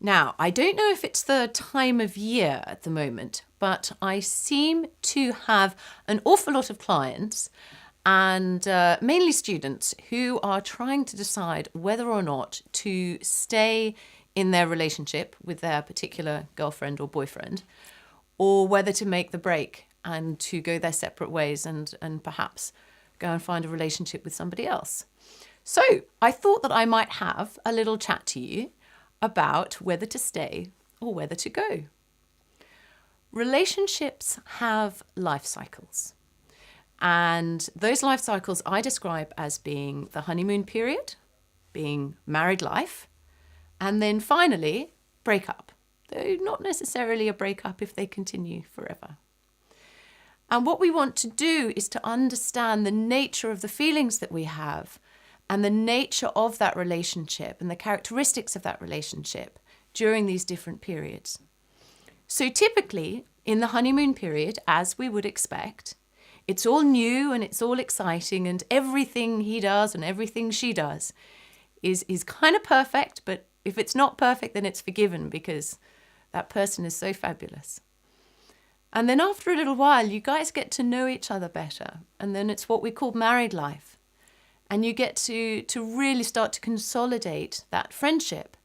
Now, I don't know if it's the time of year at the moment, but I seem to have an awful lot of clients and mainly students who are trying to decide whether or not to stay in their relationship with their particular girlfriend or boyfriend, or whether to make the break and to go their separate ways and perhaps go and find a relationship with somebody else. So I thought that I might have a little chat to you about whether to stay or whether to go. Relationships have life cycles. And those life cycles I describe as being the honeymoon period, being married life, and then finally breakup, though not necessarily a breakup if they continue forever. And what we want to do is to understand the nature of the feelings that we have and the nature of that relationship and the characteristics of that relationship during these different periods. So typically, in the honeymoon period, as we would expect, it's all new and it's all exciting and everything he does and everything she does is kind of perfect, but if it's not perfect, then it's forgiven because that person is so fabulous. And then after a little while, you guys get to know each other better. And then it's what we call married life. And you get to really start to consolidate that friendship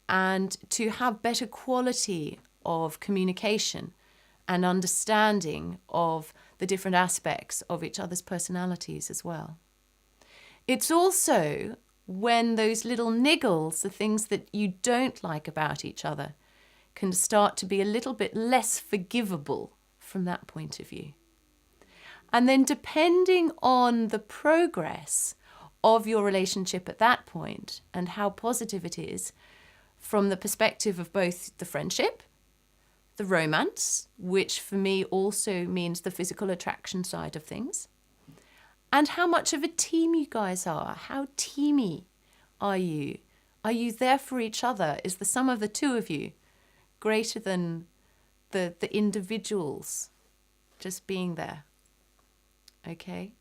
and to have better quality of communication and understanding of the different aspects of each other's personalities as well. It's also when those little niggles, the things that you don't like about each other, can start to be a little bit less forgivable from that point of view. And then depending on the progress of your relationship at that point and how positive it is from the perspective of both the friendship, the romance, which for me also means the physical attraction side of things, and how much of a team you guys are. How teamy are you? Are you there for each other? Is the sum of the two of you greater than the individuals just being there? Okay,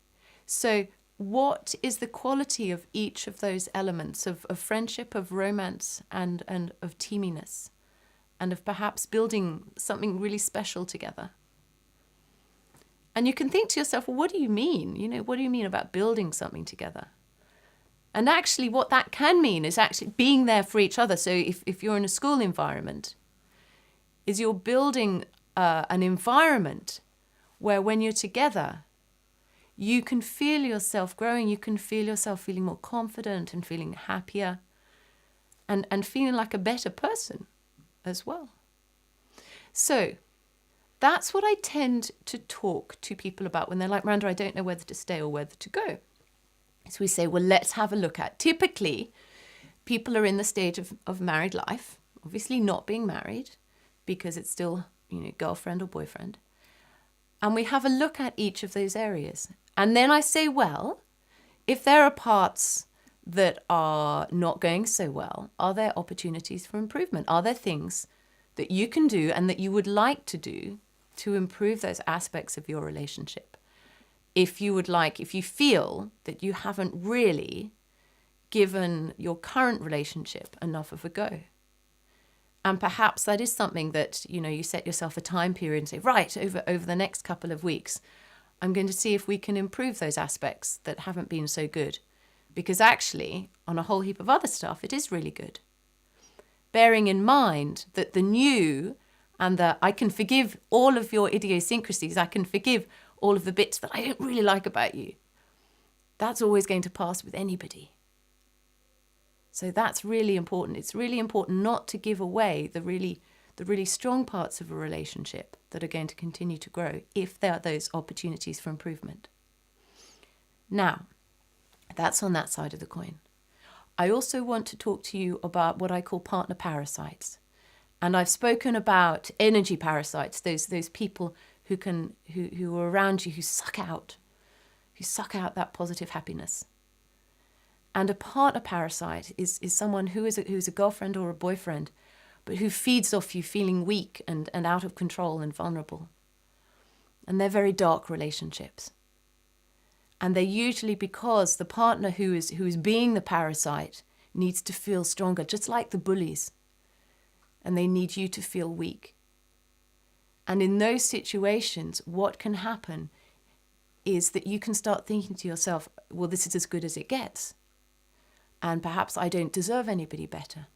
so what is the quality of each of those elements of friendship, of romance, and of teaminess, and of perhaps building something really special together? And you can think to yourself, well, what do you mean? What do you mean about building something together? And actually what that can mean is actually being there for each other. So if you're in a school environment, is you're building an environment where when you're together, you can feel yourself growing, you can feel yourself feeling more confident and feeling happier and feeling like a better person as well. So that's what I tend to talk to people about when they're like, Miranda, I don't know whether to stay or whether to go. So we say, well, let's have a look at. Typically, people are in the stage of married life, obviously not being married because it's still, girlfriend or boyfriend. And we have a look at each of those areas. And then I say, well, if there are parts that are not going so well, are there opportunities for improvement? Are there things that you can do and that you would like to do to improve those aspects of your relationship? If you feel that you haven't really given your current relationship enough of a go. And perhaps that is something that, you set yourself a time period and say, right, over the next couple of weeks, I'm going to see if we can improve those aspects that haven't been so good. Because actually, on a whole heap of other stuff, it is really good. Bearing in mind that the new and the I can forgive all of your idiosyncrasies, I can forgive all of the bits that I don't really like about you, that's always going to pass with anybody. So that's really important. It's really important not to give away the really strong parts of a relationship that are going to continue to grow if there are those opportunities for improvement. Now, that's on that side of the coin. I also want to talk to you about what I call partner parasites. And I've spoken about energy parasites, those people who are around you who suck out that positive happiness. And a partner parasite is someone who's a girlfriend or a boyfriend, but who feeds off you feeling weak and out of control and vulnerable. And they're very dark relationships. And they're usually because the partner who is being the parasite needs to feel stronger, just like the bullies. and they need you to feel weak. And in those situations, what can happen is that you can start thinking to yourself, well, this is as good as it gets. And perhaps I don't deserve anybody better.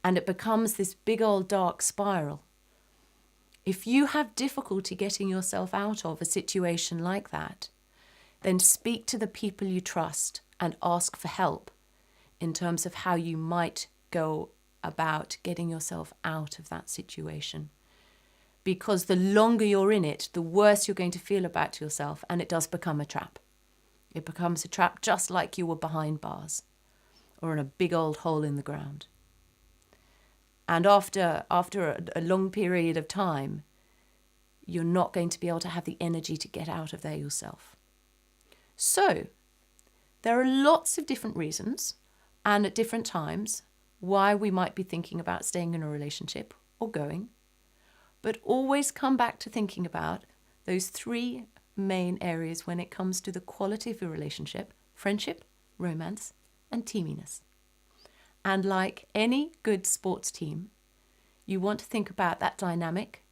And it becomes this big old dark spiral. If you have difficulty getting yourself out of a situation like that, then speak to the people you trust and ask for help in terms of how you might go about getting yourself out of that situation. Because the longer you're in it, the worse you're going to feel about yourself, and it does become a trap. It becomes a trap just like you were behind bars or in a big old hole in the ground. And after a long period of time, you're not going to be able to have the energy to get out of there yourself. So, there are lots of different reasons and at different times why we might be thinking about staying in a relationship or going. But always come back to thinking about those three main areas when it comes to the quality of your relationship: friendship, romance, and teaminess. And like any good sports team, you want to think about that dynamic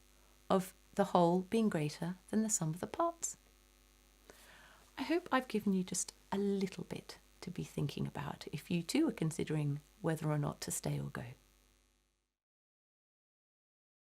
of the whole being greater than the sum of the parts. I hope I've given you just a little bit to be thinking about if you too are considering whether or not to stay or go.